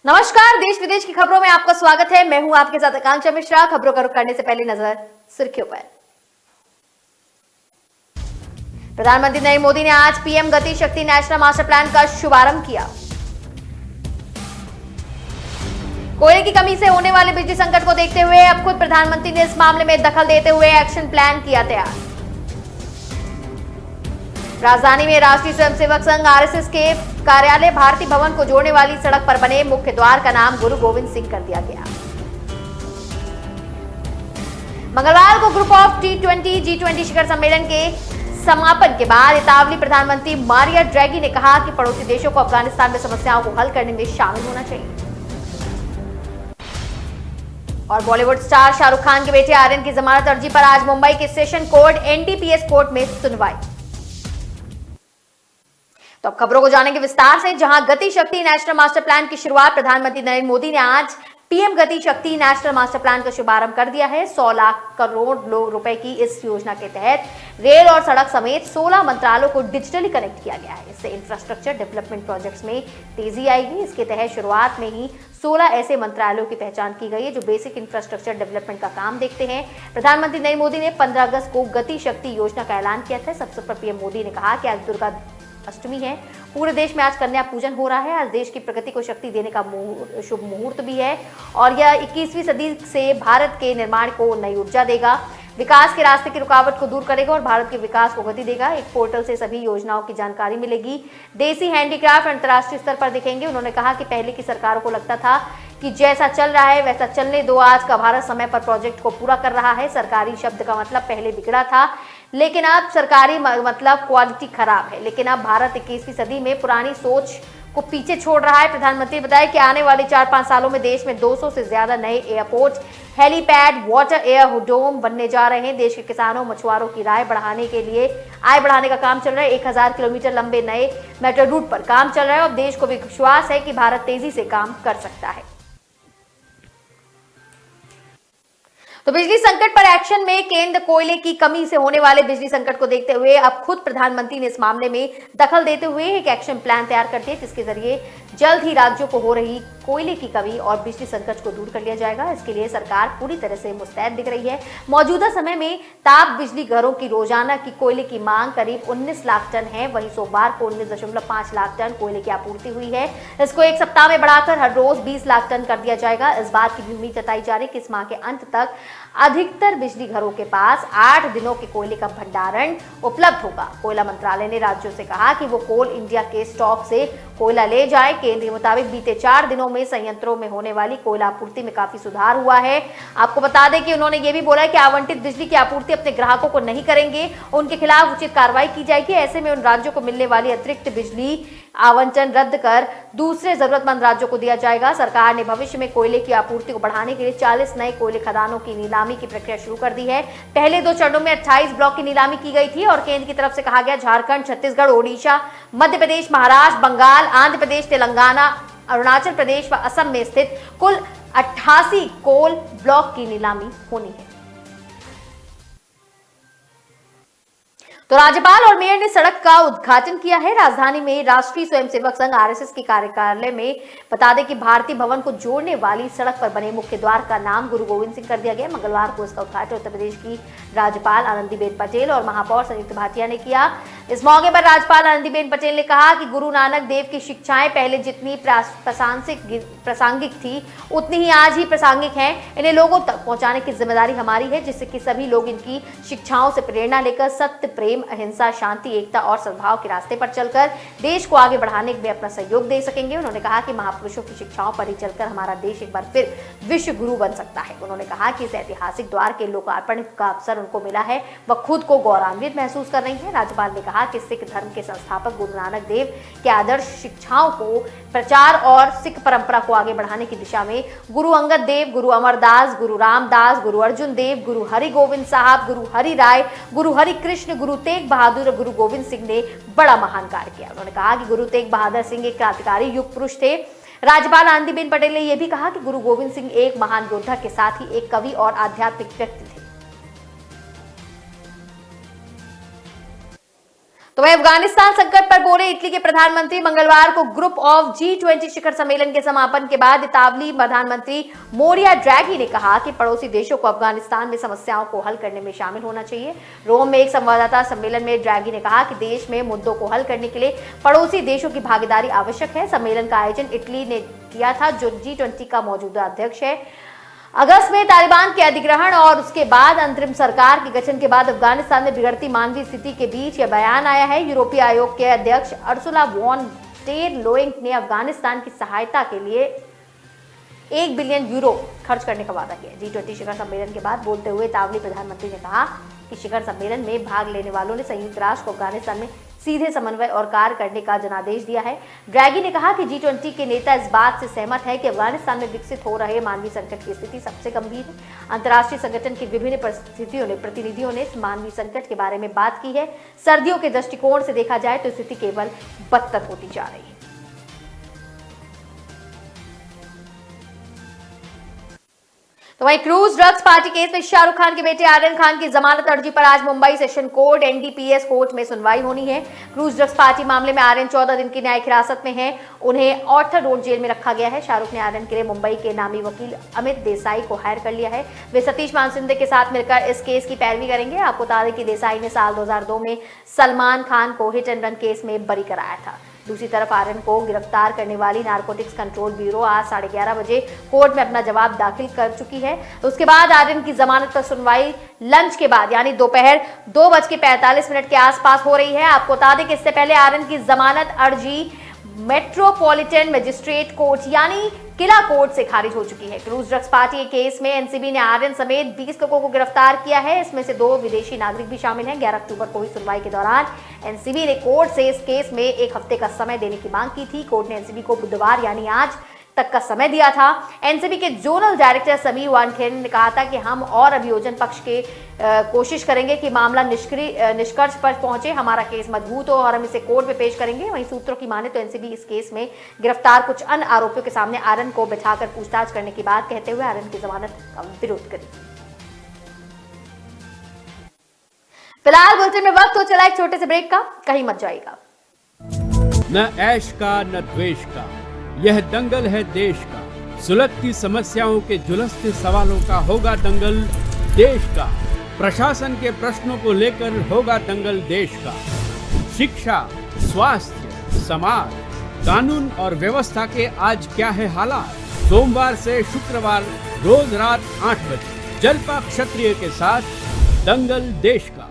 नमस्कार, देश विदेश की खबरों में आपका स्वागत है। मैं हूं आपके साथ आकांक्षा मिश्रा। खबरों का रुख करने से पहले नजर सुर्खियों पर। प्रधानमंत्री नरेंद्र मोदी ने आज पीएम गति शक्ति नेशनल मास्टर प्लान का शुभारंभ किया। कोयले की कमी से होने वाले बिजली संकट को देखते हुए अब खुद प्रधानमंत्री ने इस मामले में दखल देते हुए एक्शन प्लान किया तैयार। राजधानी में राष्ट्रीय स्वयंसेवक संघ आरएसएस के कार्यालय भारती भवन को जोड़ने वाली सड़क पर बने मुख्य द्वार का नाम गुरु गोविंद सिंह कर दिया गया। मंगलवार को ग्रुप ऑफ G20 शिखर सम्मेलन के समापन के बाद इतालवी प्रधानमंत्री मारिया ड्रैगी ने कहा कि पड़ोसी देशों को अफगानिस्तान में समस्याओं को हल करने में शामिल होना चाहिए। और बॉलीवुड स्टार शाहरुख खान के बेटे आर्यन की जमानत अर्जी पर आज मुंबई के सेशन कोर्ट एनडीपीएस कोर्ट में सुनवाई। तो अब खबरों को जानेंगे विस्तार से। जहां गति शक्ति नेशनल मास्टर प्लान की शुरुआत प्रधानमंत्री नरेंद्र मोदी ने आज पीएम गति शक्ति नेशनल मास्टर प्लान का शुभारंभ कर दिया है। 100 लाख करोड़ रुपए की इस योजना के तहत रेल और सड़क समेत 16 मंत्रालयों को डिजिटली कनेक्ट किया गया है। इससे इंफ्रास्ट्रक्चर डेवलपमेंट प्रोजेक्ट्स में तेजी आएगी। इसके तहत शुरुआत में ही 16 ऐसे मंत्रालयों की पहचान की गई है जो बेसिक इंफ्रास्ट्रक्चर डेवलपमेंट का काम देखते हैं। प्रधानमंत्री नरेंद्र मोदी ने 15 अगस्त को गति शक्ति योजना का ऐलान किया था। इस अवसर पर पीएम मोदी ने कहा कि आज दुर्गा अष्टमी है। पूरे देश में आज कन्या पूजन हो रहा है। आज देश की प्रगति को शक्ति देने का शुभ मुहूर्त भी है और यह 21वीं सदी से भारत के निर्माण को नई ऊर्जा देगा, विकास के रास्ते की रुकावट को दूर करेगा और भारत के विकास को गति देगा। एक पोर्टल से सभी योजनाओं की जानकारी मिलेगी। देसी हैंडीक्राफ्ट अंतर्राष्ट्रीय स्तर पर दिखेंगे। उन्होंने कहा कि पहले की सरकारों को लगता था कि जैसा चल रहा है वैसा चलने दो। आज का भारत समय पर प्रोजेक्ट को पूरा कर रहा है। सरकारी शब्द का मतलब पहले बिगड़ा था, लेकिन अब सरकारी मतलब क्वालिटी खराब है। लेकिन अब भारत 21वीं सदी में पुरानी सोच को पीछे छोड़ रहा है। प्रधानमंत्री ने बताया कि आने वाले 4-5 सालों में देश में 200 से ज्यादा नए एयरपोर्ट, हेलीपैड, वाटर एयरडोम बनने जा रहे हैं। देश के किसानों मछुआरों की आय बढ़ाने का काम चल रहा है। 1000 किलोमीटर लंबे नए मेट्रो रूट पर काम चल रहा है और देश को विश्वास है कि भारत तेजी से काम कर सकता है। तो बिजली संकट पर एक्शन में केंद्र कोयले की कमी से होने वाले बिजली संकट को देखते हुए अब खुद प्रधानमंत्री ने इस मामले में दखल देते हुए एक एक्शन प्लान तैयार कर दिया, जिसके जरिए जल्द ही राज्यों को हो रही कोयले की कमी और बिजली संकट को दूर कर लिया जाएगा। इसके लिए सरकार पूरी तरह से मुस्तैद दिख रही है। मौजूदा समय में ताप बिजली घरों की रोजाना की कोयले की मांग करीब 19 लाख टन है। वहीं सोमवार को 19.5 लाख टन कोयले की आपूर्ति हुई है। इसको एक सप्ताह में बढ़ाकर हर रोज 20 लाख टन कर दिया जाएगा। इस बात की भी उम्मीद जताई जा रही है कि इस माह के अंत तक अधिकतर बिजली घरों के पास 8 दिनों के कोयले का भंडारण उपलब्ध होगा। कोयला मंत्रालय ने राज्यों से कहा कि वो कोल इंडिया के स्टॉक से कोयला ले जाए। केंद्र के मुताबिक बीते 4 दिनों में संयंत्रों में होने वाली कोयला आपूर्ति में काफी सुधार हुआ है। आपको बता दें कि उन्होंने ये भी बोला है कि आवंटित बिजली की आपूर्ति अपने ग्राहकों को नहीं करेंगे, उनके खिलाफ उचित कार्रवाई की जाएगी। ऐसे में उन राज्यों को मिलने वाली अतिरिक्त बिजली आवंटन रद्द कर दूसरे जरूरतमंद राज्यों को दिया जाएगा। सरकार ने भविष्य में कोयले की आपूर्ति को बढ़ाने के लिए 40 नए कोयले खदानों की नीलामी की प्रक्रिया शुरू कर दी है। पहले 2 चरणों में 28 ब्लॉक की नीलामी की गई थी और केंद्र की तरफ से कहा गया झारखंड, छत्तीसगढ़, ओडिशा, मध्य प्रदेश, महाराष्ट्र, बंगाल, आंध्र प्रदेश, तेलंगाना, अरुणाचल प्रदेश व असम में स्थित कुल 88 कोल ब्लॉक की नीलामी होनी है। तो राज्यपाल और मेयर ने सड़क का उद्घाटन किया है। राजधानी में राष्ट्रीय स्वयंसेवक संघ आरएसएस के कार्यालय में बता दें कि भारती भवन को जोड़ने वाली सड़क पर बने मुख्य द्वार का नाम गुरु गोविंद सिंह कर दिया गया। मंगलवार को इसका उद्घाटन उत्तर प्रदेश की राज्यपाल आनंदीबेन पटेल और महापौर संयुक्त भाटिया ने किया। इस मौके पर राज्यपाल आनंदीबेन पटेल ने कहा कि गुरु नानक देव की शिक्षाएं पहले जितनी प्रासंगिक थी उतनी ही आज ही प्रासंगिक हैं। इन्हें लोगों तक पहुंचाने की जिम्मेदारी हमारी है, जिससे कि सभी लोग इनकी शिक्षाओं से प्रेरणा लेकर सत्य, प्रेम, अहिंसा, शांति, एकता और सद्भाव के रास्ते पर चलकर देश को आगे बढ़ाने में अपना सहयोग दे सकेंगे। उन्होंने कहा कि महापुरुषों की शिक्षाओं पर ही चलकर हमारा देश एक बार फिर विश्व गुरु बन सकता है। उन्होंने कहा कि इस ऐतिहासिक द्वार के लोकार्पण का अवसर उनको मिला है, वह खुद को गौरवान्वित महसूस कर रही है। राज्यपाल ने कहा कि सिख धर्म के संस्थापक गुरु नानक देव के आदर्श शिक्षाओं को प्रचार और सिख परंपरा को आगे बढ़ाने की दिशा में गुरु अंगद देव, गुरु अमरदास, गुरु रामदास, गुरु अर्जुन देव, गुरु हरि गोविंद साहब, गुरु हरि राय, गुरु हरि कृष्ण, गुरु तेग बहादुर और गुरु गोविंद सिंह ने बड़ा महान कार्य किया। उन्होंने कहा कि गुरु तेग बहादुर सिंह एक क्रांतिकारी युग पुरुष थे। राज्यपाल आनंदीबेन पटेल ने यह भी कहा कि गुरु गोविंद सिंह एक महान योद्धा के साथ ही एक कवि और आध्यात्मिक व्यक्ति थे। तो वह अफगानिस्तान संकट पर बोले इटली के प्रधानमंत्री। मंगलवार को ग्रुप ऑफ G20 शिखर सम्मेलन के समापन के बाद इतालवी प्रधानमंत्री मोरिया ड्रैगी ने कहा कि पड़ोसी देशों को अफगानिस्तान में समस्याओं को हल करने में शामिल होना चाहिए। रोम में एक संवाददाता सम्मेलन में ड्रैगी ने कहा कि देश में मुद्दों को हल करने के लिए पड़ोसी देशों की भागीदारी आवश्यक है। सम्मेलन का आयोजन इटली ने किया था, जो G20 का मौजूदा अध्यक्ष है। अगस्त में तालिबान के अधिग्रहण और उसके बाद अंतरिम सरकार के गठन के बाद अफगानिस्तान में बिगड़ती मानवीय स्थिति के बीच यह बयान आया है। यूरोपीय आयोग के अध्यक्ष अर्सुला वॉन डेर लोइंग ने अफगानिस्तान की सहायता के लिए 1 बिलियन यूरो खर्च करने का वादा किया। G20 शिखर सम्मेलन के बाद बोलते हुए इतालवी प्रधानमंत्री ने कहा कि शिखर सम्मेलन में भाग लेने वालों ने संयुक्त राष्ट्र को अफगानिस्तान में सीधे समन्वय और कार्य करने का जनादेश दिया है। ड्रैगी ने कहा कि G20 के नेता इस बात से सहमत है कि अफगानिस्तान में विकसित हो रहे मानवीय संकट की स्थिति सबसे गंभीर है। अंतर्राष्ट्रीय संगठन की विभिन्न प्रतिनिधियों ने इस मानवीय संकट के बारे में बात की है। सर्दियों के दृष्टिकोण से देखा जाए तो स्थिति केवल बदतर होती जा रही है। तो वहीं क्रूज ड्रग्स पार्टी केस में शाहरुख खान के बेटे आर्यन खान की जमानत अर्जी पर आज Mumbai session court NDPS court में सुनवाई होनी है। क्रूज ड्रग्स पार्टी मामले में आर्यन 14 दिन की न्यायिक हिरासत में है। उन्हें ऑर्थर रोड जेल में रखा गया है। शाहरुख ने आर्यन के लिए मुंबई के नामी वकील अमित देसाई को हायर कर लिया है। वे सतीश मानसिंदे के साथ मिलकर इस केस की पैरवी करेंगे। आपको बता दें कि देसाई ने साल 2002 में सलमान खान को हिट एंड रन केस में बरी कराया था। दूसरी तरफ आर्यन को गिरफ्तार करने वाली नारकोटिक्स कंट्रोल ब्यूरो आज 11:30 बजे कोर्ट में अपना जवाब दाखिल कर चुकी है। उसके बाद आर्यन की जमानत पर सुनवाई लंच के बाद यानी दोपहर 2:45 के आसपास हो रही है। आपको बता दें कि इससे पहले आर्यन की जमानत अर्जी मेट्रोपॉलिटन मजिस्ट्रेट कोर्ट यानी किला कोर्ट से खारिज हो चुकी है। क्रूज ड्रग्स पार्टी के केस में एनसीबी ने आर्यन समेत 20 लोगों को गिरफ्तार किया है। इसमें से 2 विदेशी नागरिक भी शामिल हैं। 11 अक्टूबर को हुई सुनवाई के दौरान एनसीबी ने कोर्ट से इस केस में 1 हफ्ते का समय देने की मांग की थी। कोर्ट ने एनसीबी को बुधवार यानी आज तक का समय दिया था। एनसीबी के जोनल डायरेक्टर समीर वानखेड़े ने कहा था कि हम और अभियोजन पक्ष के कोशिश करेंगे कि मामला निष्कर्ष पर पहुंचे, हमारा केस मजबूत हो और हम इसे कोर्ट में पेश करेंगे। वहीं सूत्रों की माने तो एनसीबी इस केस में गिरफ्तार कुछ अन्य आरोपियों के सामने आर्यन को बिठाकर पूछताछ करने की बात कहते हुए आर्यन की जमानत का विरोध करेगी। फिलहाल बुलेटिन में वक्त हो चला एक छोटे से ब्रेक का, कहीं मत जाइएगा। न ऐश का न द्वेष का, यह दंगल है देश का। सुलगती समस्याओं के जुलसते सवालों का होगा दंगल देश का। प्रशासन के प्रश्नों को लेकर होगा दंगल देश का। शिक्षा, स्वास्थ्य, समाज, कानून और व्यवस्था के आज क्या है हालात। सोमवार से शुक्रवार रोज रात 8 बजे जलपा क्षत्रिय के साथ दंगल देश का।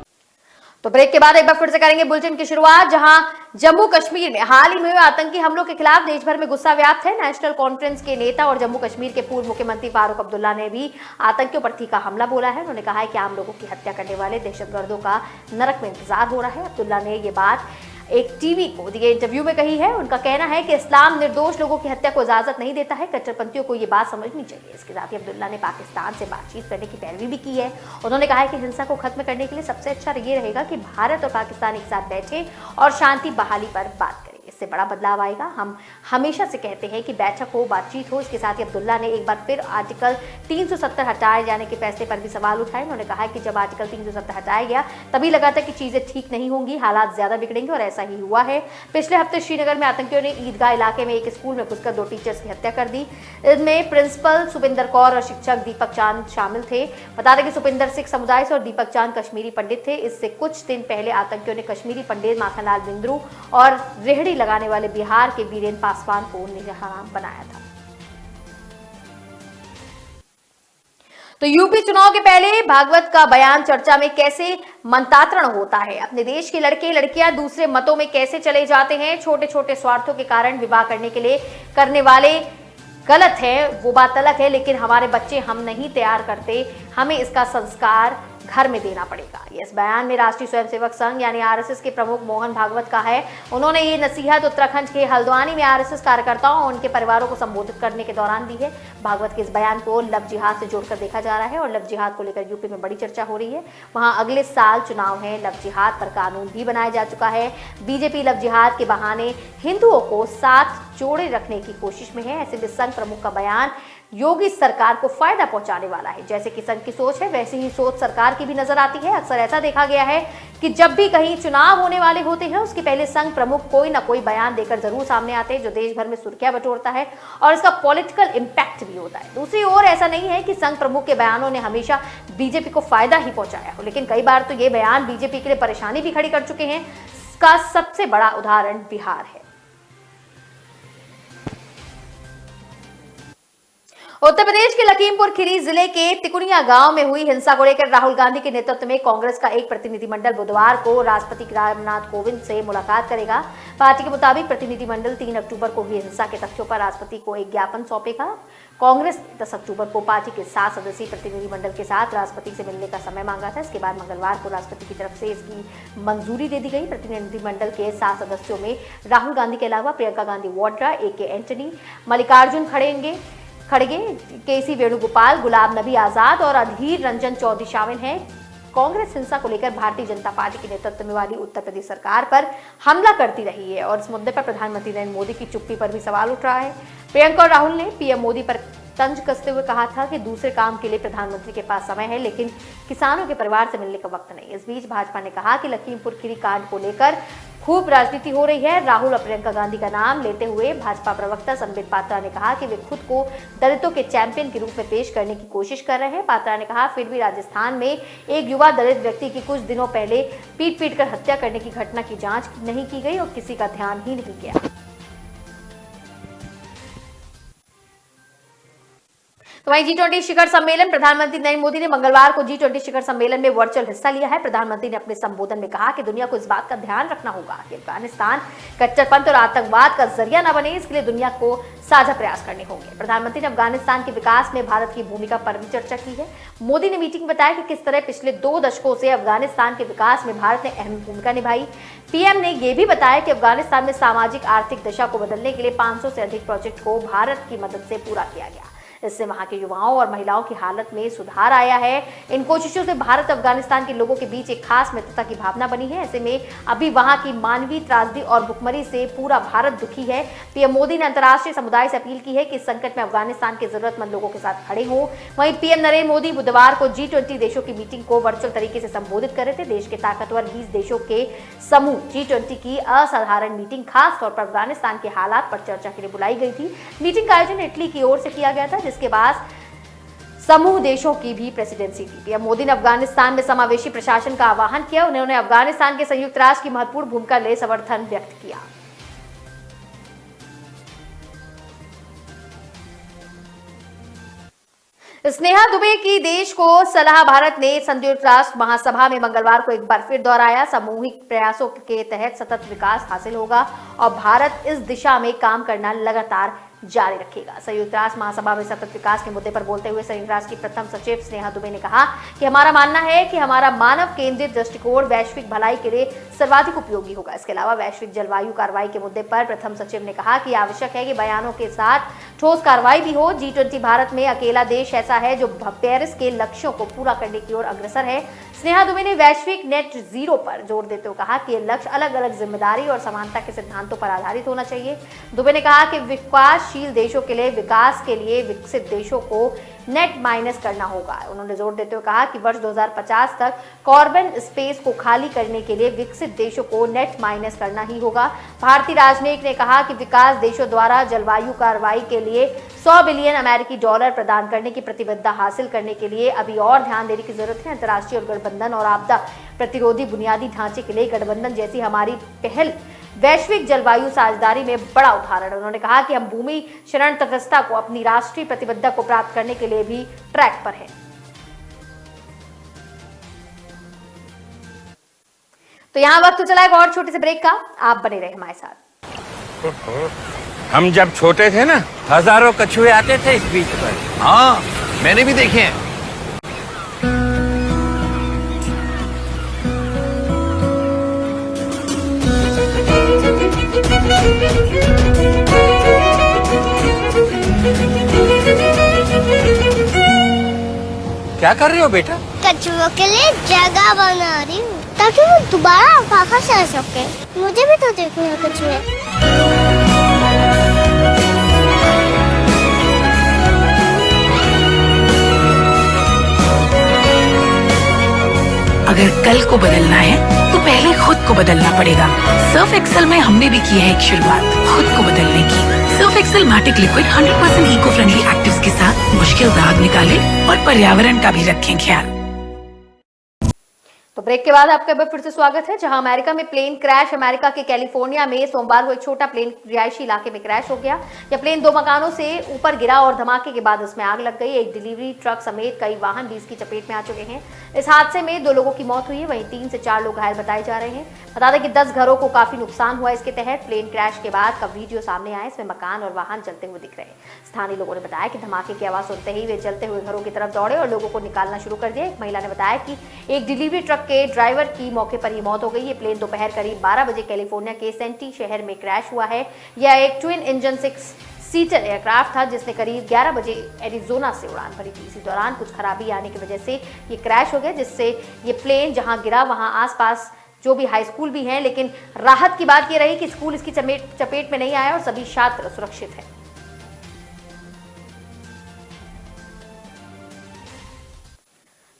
तो ब्रेक के बाद एक बार फिर से करेंगे बुलेटिन की शुरुआत, जहां जम्मू कश्मीर में हाल ही में हुए आतंकी हमलों के खिलाफ देश भर में गुस्सा व्याप्त है। नेशनल कॉन्फ्रेंस के नेता और जम्मू कश्मीर के पूर्व मुख्यमंत्री फारूक अब्दुल्ला ने भी आतंकियों पर तीखा हमला बोला है। उन्होंने कहा है कि आम लोगों की हत्या करने वाले दहशतगर्दों का नरक में इंतजार हो रहा है। अब्दुल्ला ने ये बात एक टीवी को दिए इंटरव्यू में कही है। उनका कहना है कि इस्लाम निर्दोष लोगों की हत्या को इजाजत नहीं देता है। कट्टरपंथियों को ये बात समझनी चाहिए। इसके साथ ही अब्दुल्ला ने पाकिस्तान से बातचीत करने की पैरवी भी की है। उन्होंने कहा है कि हिंसा को खत्म करने के लिए सबसे अच्छा ये रहेगा कि भारत और पाकिस्तान एक साथ बैठे और शांति बहाली पर बात करें। इससे बड़ा बदलाव आएगा। हम हमेशा से कहते हैं कि बैठक हो, बातचीत हो। इसके साथ ही अब्दुल्ला ने एक बार फिर आर्टिकल 370 हटाए जाने के फैसले पर भी सवाल उठाए। उन्होंने कहा कि जब आर्टिकल 370 हटाया गया तभी लगा था कि चीजें ठीक नहीं होंगी, हालात ज्यादा बिगड़ेंगे और ऐसा ही हुआ है। पिछले हफ्ते श्रीनगर में आतंकियों ने ईदगाह इलाके में एक स्कूल में घुसकर 2 टीचर्स की हत्या कर दी। इनमें प्रिंसिपल सुपिंदर कौर और शिक्षक दीपक चांद शामिल थे। बता दें कि सुपिंदर सिख समुदाय से और दीपक चांद कश्मीरी पंडित थे। इससे कुछ दिन पहले आतंकियों ने कश्मीरी पंडित माखनलाल बिंद्रू और रेहड़ी लगाने वाले बिहार के बीरेन पासवान को निशाना बनाया था। तो यूपी चुनाव के पहले भागवत का बयान चर्चा में कैसे मंतात्रण होता है। अपने देश के लड़के लड़कियां दूसरे मतों में कैसे चले जाते हैं। छोटे छोटे स्वार्थों के कारण विवाह करने के लिए करने वाले गलत है, वो बात अलग है, लेकिन हमारे बच्चे हम नहीं तैयार करते, हमें इसका संस्कार घर में देना पड़ेगा। इस बयान में राष्ट्रीय स्वयंसेवक संघ यानी आरएसएस के प्रमुख मोहन भागवत का है। उन्होंने ये नसीहत उत्तराखंड के हल्द्वानी में आरएसएस कार्यकर्ताओं और उनके परिवारों को संबोधित करने के दौरान दी है। भागवत के इस बयान को लव जिहाद से जोड़कर देखा जा रहा है और लव जिहाद को लेकर यूपी में बड़ी चर्चा हो रही है। वहां अगले साल चुनाव है। लव जिहाद पर कानून भी बनाया जा चुका है। बीजेपी लव जिहाद के बहाने हिंदुओं को साथ जोड़े रखने की कोशिश में है। ऐसे में संघ प्रमुख का बयान योगी सरकार को फायदा पहुंचाने वाला है। जैसे कि संघ की सोच है वैसी ही सोच सरकार की भी नजर आती है। अक्सर ऐसा देखा गया है कि जब भी कहीं चुनाव होने वाले होते हैं उसके पहले संघ प्रमुख कोई ना कोई बयान देकर जरूर सामने आते हैं जो देश भर में सुर्खियां बटोरता है और इसका पॉलिटिकल इंपैक्ट भी होता है। दूसरी ओर ऐसा नहीं है कि संघ प्रमुख के बयानों ने हमेशा बीजेपी को फायदा ही पहुंचाया हो, लेकिन कई बार तो ये बयान बीजेपी के लिए परेशानी भी खड़ी कर चुके हैं। इसका सबसे बड़ा उदाहरण बिहार है। उत्तर प्रदेश के लखीमपुर खीरी जिले के तिकुनिया गांव में हुई हिंसा को लेकर राहुल गांधी के नेतृत्व में कांग्रेस का एक प्रतिनिधिमंडल बुधवार को राष्ट्रपति रामनाथ कोविंद से मुलाकात करेगा। पार्टी के मुताबिक प्रतिनिधिमंडल 3 अक्टूबर को हुई हिंसा के तथ्यों पर राष्ट्रपति को एक ज्ञापन सौंपेगा। कांग्रेस 10 अक्टूबर को पार्टी के 7 सदस्यीय प्रतिनिधिमंडल के साथ राष्ट्रपति से मिलने का समय मांगा था। इसके बाद मंगलवार को राष्ट्रपति की तरफ से इसकी मंजूरी दे दी गई। प्रतिनिधिमंडल के 7 सदस्यों में राहुल गांधी के अलावा प्रियंका गांधी वाड्रा, AK एंटनी, मल्लिकार्जुन खड़गे, KC वेणुगोपाल, गुलाम नबी आजाद और अधीर रंजन चौधरी शामिल हैं। कांग्रेस हिंसा को लेकर भारतीय जनता पार्टी के नेतृत्व में वाली उत्तर प्रदेश सरकार पर हमला करती रही है और इस मुद्दे पर प्रधानमंत्री नरेंद्र मोदी की चुप्पी पर भी सवाल उठ रहा है। प्रियंका और राहुल ने पीएम मोदी पर तंज कसते हुए कहा था कि दूसरे काम के लिए प्रधानमंत्री के पास समय है लेकिन किसानों के परिवार से मिलने का वक्त नहीं। इस बीच भाजपा ने कहा कि लखीमपुर खीरी कांड को लेकर खूब राजनीति हो रही है। राहुल और प्रियंका गांधी का नाम लेते हुए भाजपा प्रवक्ता संबित पात्रा ने कहा कि वे खुद को दलितों के चैंपियन के रूप में पेश करने की कोशिश कर रहे हैं। पात्रा ने कहा फिर भी राजस्थान में एक युवा दलित व्यक्ति की कुछ दिनों पहले पीट कर हत्या करने की घटना की जांच नहीं की गई और किसी का ध्यान ही नहीं गया। तो वहीं G20 शिखर सम्मेलन, प्रधानमंत्री नरेंद्र मोदी ने मंगलवार को G20 शिखर सम्मेलन में वर्चुअल हिस्सा लिया है। प्रधानमंत्री ने अपने संबोधन में कहा कि दुनिया को इस बात का ध्यान रखना होगा कि अफगानिस्तान कट्टरपंथ और आतंकवाद का जरिया न बने, इसके लिए दुनिया को साझा प्रयास करने होंगे। प्रधानमंत्री ने अफगानिस्तान के विकास में भारत की भूमिका पर भी चर्चा की है। मोदी ने मीटिंग में बताया कि किस तरह पिछले 2 दशकों से अफगानिस्तान के विकास में भारत ने अहम भूमिका निभाई। पीएम ने यह भी बताया कि अफगानिस्तान में सामाजिक आर्थिक दशा को बदलने के लिए 500 से अधिक प्रोजेक्ट को भारत की मदद से पूरा किया गया। इससे वहां के युवाओं और महिलाओं की हालत में सुधार आया है। इन कोशिशों से भारत अफगानिस्तान के लोगों के बीच एक खास मित्रता की भावना बनी है। ऐसे में अभी वहां की मानवीय त्रासदी और भुखमरी से पूरा भारत दुखी है। पीएम मोदी ने अंतर्राष्ट्रीय समुदाय से अपील की है कि इस संकट में अफगानिस्तान के जरूरतमंद लोगों के साथ खड़े हों। वहीं पीएम नरेंद्र मोदी बुधवार को G20 देशों की मीटिंग को वर्चुअल तरीके से संबोधित कर रहे थे। देश के ताकतवर 20 देशों के समूह G20 की असाधारण मीटिंग खास तौर पर अफगानिस्तान के हालात पर चर्चा के लिए बुलाई गई थी। मीटिंग का आयोजन इटली की ओर से किया गया था जिसके बाद समूह देशों की भी प्रेसिडेंसी थी। पीएम मोदी ने अफगानिस्तान में समावेशी प्रशासन का आह्वान किया। उन्होंने अफगानिस्तान के संयुक्त राष्ट्र की महत्वपूर्ण भूमिका के लिए समर्थन व्यक्त किया। स्नेहा दुबे की देश को सलाह भारत ने संयुक्त राष्ट्र महासभा में मंगलवार को एक बार फिर दोहराया। सामूहिक प्रयासों के तहत सतत विकास हासिल होगा और भारत इस दिशा में काम करना लगातार जारी रखेगा। संयुक्त राष्ट्र महासभा में सतत विकास के मुद्दे पर बोलते हुए संयुक्त राष्ट्र की प्रथम सचिव स्नेहा दुबे ने कहा कि हमारा मानना है कि हमारा मानव केंद्रित दृष्टिकोण वैश्विक भलाई के लिए सर्वाधिक उपयोगी होगा। इसके अलावा वैश्विक जलवायु कार्रवाई के मुद्दे पर प्रथम सचिव ने कहा कि आवश्यक है कि बयानों के साथ ठोस कार्रवाई भी हो। G20 भारत में अकेला देश ऐसा है जो पेरिस के लक्ष्यों को पूरा करने की ओर अग्रसर है। स्नेहा दुबे ने वैश्विक नेट जीरो पर जोर देते हुए कहा कि यह लक्ष्य अलग अलग जिम्मेदारी और समानता के सिद्धांतों पर आधारित होना चाहिए। दुबे ने कहा कि विकासशील देशों के लिए विकास के लिए विकसित देशों को नेट माइनस करना होगा। उन्होंने जोर देते हुए कहा कि वर्ष 2050 तक कार्बन स्पेस को खाली करने के लिए विकसित देशों को नेट माइनस करना ही होगा। भारतीय राजनयिक ने कहा कि विकास देशों द्वारा जलवायु कार्रवाई के लिए $100 बिलियन अमेरिकी डॉलर प्रदान करने की प्रतिबद्धता हासिल करने के लिए अभी और ध्यान देने की जरूरत है। अंतर्राष्ट्रीय गठबंधन और आपदा प्रतिरोधी बुनियादी ढांचे के लिए गठबंधन जैसी हमारी पहल वैश्विक जलवायु साझेदारी में बड़ा उदाहरण। उन्होंने कहा कि हम भूमि शरण तटस्थता को अपनी राष्ट्रीय प्रतिबद्धता को प्राप्त करने के लिए भी ट्रैक पर है। तो यहां वक्त चला एक और छोटे से ब्रेक का, आप बने रहे हमारे साथ। हम जब छोटे थे ना, हजारों कछुए आते थे इस बीच पर। हाँ, मैंने भी देखे हैं। क्या कर रही हो बेटा? कछुओं के लिए जगह बना रही हूँ ताकि वो दोबारा वापस आ सके। मुझे भी तो देखना है कछुए। अगर कल को बदलना है तो पहले खुद को बदलना पड़ेगा। सर्फ एक्सेल में हमने भी की है एक शुरुआत खुद को बदलने की। Surf excel matic liquid 100% eco friendly actives के साथ मुश्किल दाग निकाले और पर्यावरण का भी रखें ख्याल। तो ब्रेक के बाद आपका एक बार फिर से स्वागत है। जहां अमेरिका में प्लेन क्रैश, अमेरिका के कैलिफोर्निया में सोमवार को एक छोटा प्लेन रिहायशी इलाके में क्रैश हो गया। यह प्लेन 2 मकानों से ऊपर गिरा और धमाके के बाद उसमें आग लग गई। एक डिलीवरी ट्रक समेत कई वाहन भी इसकी चपेट में आ चुके हैं। इस हादसे में 2 लोगों की मौत हुई है, वहीं 3 से 4 लोग घायल बताए जा रहे हैं। बता दें कि 10 घरों को काफी नुकसान हुआ। इसके तहत प्लेन क्रैश के बाद का वीडियो सामने आया, इसमें मकान और वाहन जलते हुए दिख रहे हैं। स्थानीय लोगों ने बताया कि धमाके की आवाज सुनते ही वे जलते हुए घरों की तरफ दौड़े और लोगों को निकालना शुरू कर दिया। एक महिला ने बताया कि एक डिलीवरी ट्रक के ड्राइवर की मौके पर ही मौत हो गई। ये प्लेन दोपहर करीब 12 बजे कैलिफोर्निया के सेंटी शहर में क्रैश हुआ है। यह एक ट्विन इंजन 6 सीटर एयरक्राफ्ट था जिसने करीब 11 बजे एरिजोना से उड़ान भरी थी। इसी दौरान कुछ खराबी आने की वजह से ये क्रैश हो गया, जिससे ये प्लेन जहां गिरा वहां आसपास जो भी हाई स्कूल भी हैं, लेकिन राहत की बात ये रही कि स्कूल इसकी चपेट में नहीं आया और सभी छात्र सुरक्षित हैं।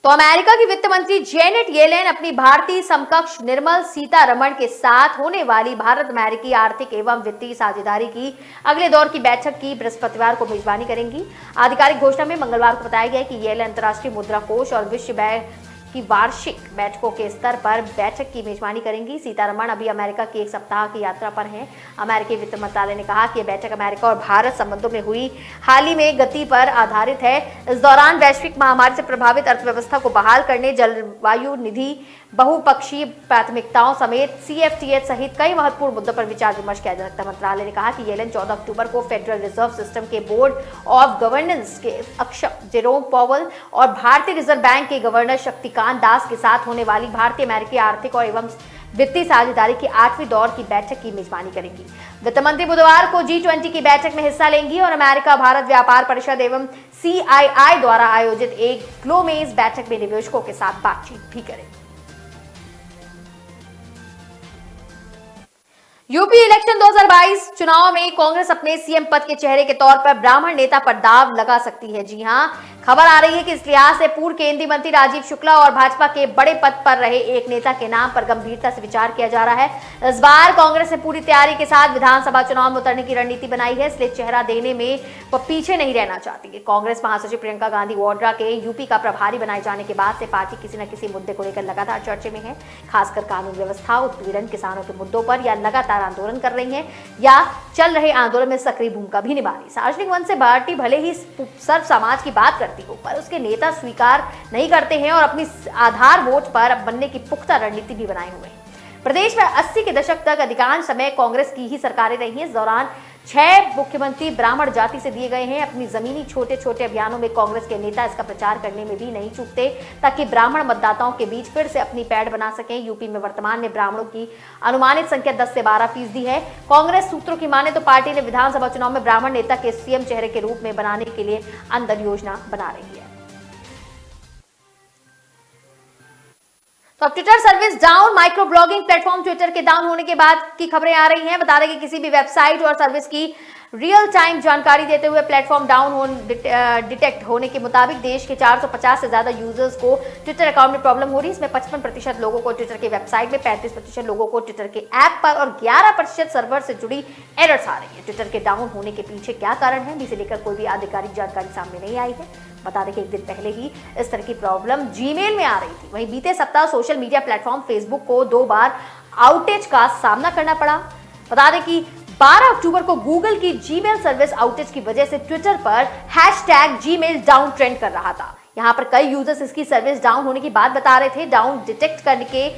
तो अमेरिका की वित्त मंत्री जेनेट येलेन अपनी भारतीय समकक्ष निर्मला सीतारमण के साथ होने वाली भारत अमेरिकी आर्थिक एवं वित्तीय साझेदारी की अगले दौर की बैठक की बृहस्पतिवार को मेजबानी करेंगी। आधिकारिक घोषणा में मंगलवार को बताया गया कि येलेन अंतर्राष्ट्रीय मुद्रा कोष और विश्व बैंक की वार्षिक बैठकों के स्तर पर बैठक की मेजबानी करेंगी। सीतारमण अभी अमेरिका की 1 सप्ताह की यात्रा पर हैं। अमेरिकी वित्त मंत्रालय ने कहा कि यह बैठक अमेरिका और भारत संबंधों में हुई हाल ही में गति पर आधारित है। इस दौरान वैश्विक महामारी से प्रभावित अर्थव्यवस्था को बहाल करने, जलवायु निधि, बहुपक्षीय प्राथमिकताओं समेत CFTH सहित कई महत्वपूर्ण मुद्दों पर विचार विमर्श किया जा सकता है। मंत्रालय ने कहा कि येलेन 14 अक्टूबर को फेडरल रिजर्व सिस्टम के बोर्ड ऑफ गवर्नेंस के अध्यक्ष जेरोम पॉवल और भारतीय रिजर्व बैंक के गवर्नर शक्तिकांत दास के साथ होने वाली भारतीय अमेरिकी आर्थिक और एवं वित्तीय साझेदारी की 8वीं दौर की बैठक की मेजबानी करेंगी। वित्त मंत्री बुधवार को G20 की बैठक में हिस्सा लेंगी और अमेरिका भारत व्यापार परिषद एवं CII द्वारा आयोजित एक ग्लोमेज बैठक में निवेशकों के साथ बातचीत भी करेंगी। यूपी इलेक्शन 2022 चुनाव में कांग्रेस अपने सीएम पद के चेहरे के तौर पर ब्राह्मण नेता पर दाव लगा सकती है। जी हां, खबर आ रही है कि इस लिहाज से पूर्व केंद्रीय मंत्री राजीव शुक्ला और भाजपा के बड़े पद पर रहे एक नेता के नाम पर गंभीरता से विचार किया जा रहा है। इस बार कांग्रेस ने पूरी तैयारी के साथ विधानसभा चुनाव में उतरने की रणनीति बनाई है, इसलिए चेहरा देने में वह पीछे नहीं रहना चाहती है। कांग्रेस महासचिव प्रियंका गांधी वाड्रा के यूपी का प्रभारी बनाए जाने के बाद से पार्टी किसी न किसी मुद्दे को लेकर लगातार चर्चे में है। खासकर कानून व्यवस्था, उत्पीड़न, किसानों के मुद्दों पर या लगातार आंदोलन कर रही है या चल रहे आंदोलन में सक्रिय भूमिका भी निभा रही। सार्वजनिक मंच से पार्टी भले ही सर्व समाज की बात करती हो, पर उसके नेता स्वीकार नहीं करते हैं और अपनी आधार वोट पर बनने की पुख्ता रणनीति भी बनाए हुए हैं। प्रदेश में 80 के दशक तक अधिकांश समय कांग्रेस की ही सरकारें रही हैं। इस दौरान 6 मुख्यमंत्री ब्राह्मण जाति से दिए गए हैं। अपनी जमीनी छोटे छोटे अभियानों में कांग्रेस के नेता इसका प्रचार करने में भी नहीं चूकते, ताकि ब्राह्मण मतदाताओं के बीच फिर से अपनी पैड़ बना सकें। यूपी में वर्तमान में ब्राह्मणों की अनुमानित संख्या 10 से 12% है। कांग्रेस सूत्रों की माने तो पार्टी ने विधानसभा चुनाव में ब्राह्मण नेता के सीएम चेहरे के रूप में बनाने के लिए अंदर योजना बना रही है। तो अब Twitter service down, micro blogging platform Twitter के डाउन होने के बाद की खबरें आ रही हैं। बता दें कि किसी भी वेबसाइट और सर्विस की रियल टाइम जानकारी देते हुए प्लेटफॉर्म डाउन डिटेक्ट होने के मुताबिक देश के 450 से ज्यादा यूजर्स को ट्विटर अकाउंट में प्रॉब्लम हो रही है। इसमें 55% लोगों को ट्विटर के वेबसाइट में, 35% लोगों को ट्विटर के ऐप पर और 11% सर्वर से जुड़ी एरर्स आ रही है। ट्विटर के डाउन होने के पीछे क्या कारण है, इसे लेकर कोई भी आधिकारिक जानकारी सामने नहीं आई है। बता दें कि एक दिन पहले ही इस तरह की प्रॉब्लम जीमेल में आ रही थी। वहीं बीते सप्ताह सोशल मीडिया प्लेटफॉर्म फेसबुक को 2 बार आउटेज का सामना करना पड़ा। बता दें कि 12 अक्टूबर को गूगल की जीमेल सर्विस आउटेज की वजह से ट्विटर पर #Gmail डाउन ट्रेंड कर रहा था। यहां पर कई यूजर्स इसकी सर्विस डाउन होने की बात बता रहे थे। डाउन डिटेक्ट करने के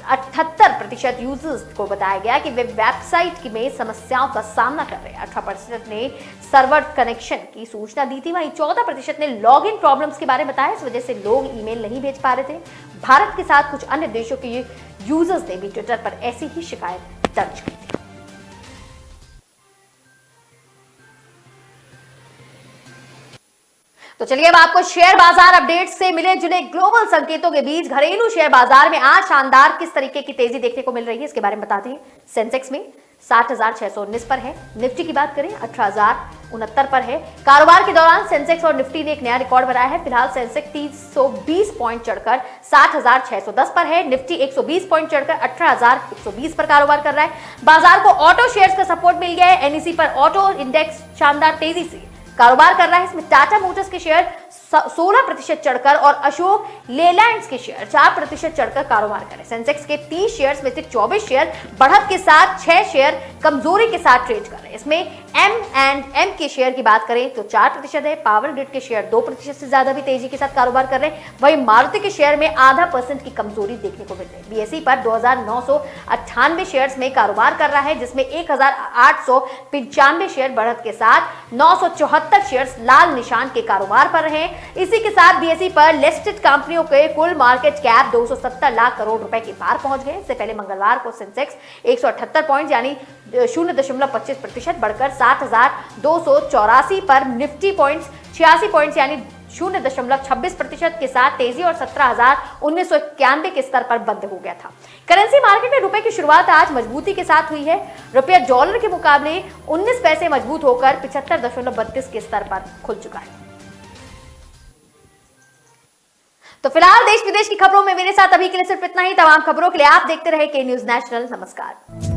78% यूजर्स को बताया गया कि वे वेबसाइट में समस्याओं का सामना कर रहे हैं। 18% ने सर्वर कनेक्शन की सूचना दी थी। वहीं 14% ने लॉगिन प्रॉब्लम्स के बारे में बताया। इस वजह से लोग ईमेल नहीं भेज पा रहे थे। भारत के साथ कुछ अन्य देशों के यूजर्स ने भी ट्विटर पर ऐसी ही शिकायत दर्ज की थी। तो चलिए अब आपको शेयर बाजार अपडेट से मिले जुले ग्लोबल संकेतों के बीच घरेलू शेयर बाजार में आज शानदार किस तरीके की तेजी देखने को मिल रही है इसके बारे में बताते हैं। सेंसेक्स में 60,619 पर है। निफ्टी की बात करें 18,069 पर है। कारोबार के दौरान सेंसेक्स और निफ्टी ने एक नया रिकॉर्ड बनाया है। फिलहाल सेंसेक्स 320 पॉइंट चढ़कर 60,610 पर है। निफ्टी 120 पॉइंट चढ़कर 18,120 पर कारोबार कर रहा है। बाजार को ऑटो शेयर्स का सपोर्ट मिल गया है। एनईसी पर ऑटो इंडेक्स शानदार तेजी से कारोबार कर रहा है। इसमें टाटा मोटर्स के शेयर 16% चढ़कर और अशोक लेलैंड्स के शेयर 4% चढ़कर कारोबार करें। सेंसेक्स के 30 शेयर्स में से 24 शेयर बढ़त के साथ 6 शेयर कमजोरी के साथ ट्रेड कर रहे हैं। इसमें M&M के शेयर की बात करें तो 4% है। पावर ग्रिड के शेयर 2% से ज्यादा भी तेजी के साथ कारोबार कर रहे हैं। वहीं मारुति के शेयर में आधा % की कमजोरी देखने को मिल रही है। बीएसई पर 2,998 शेयर्स में कारोबार कर रहा है, जिसमें 1,895 शेयर बढ़त के साथ 974 शेयर्स लाल निशान के कारोबार पर रहे। इसी के साथ बीएसई पर लिस्टेड कंपनियों के कुल मार्केट कैप 270 लाख करोड़ रुपए के पार पहुंच गए। इससे पहले मंगलवार को सेंसेक्स 178 पॉइंट यानी 0.25% बढ़कर 7,284 पर, निफ्टी पॉइंट्स 86 पॉइंट्स यानी 0.26% के साथ तेजी और 17,1991 के स्तर पर बंद हो गया था। करेंसी मार्केट में रुपए की शुरुआत आज मजबूती के साथ हुई है। रुपया डॉलर के मुकाबले 19 पैसे मजबूत होकर 75.32 के स्तर पर खुल चुका है। तो फिलहाल देश विदेश की खबरों में मेरे साथ अभी के लिए सिर्फ इतना ही। तमाम खबरों के लिए आप देखते रहे के न्यूज नेशनल। नमस्कार।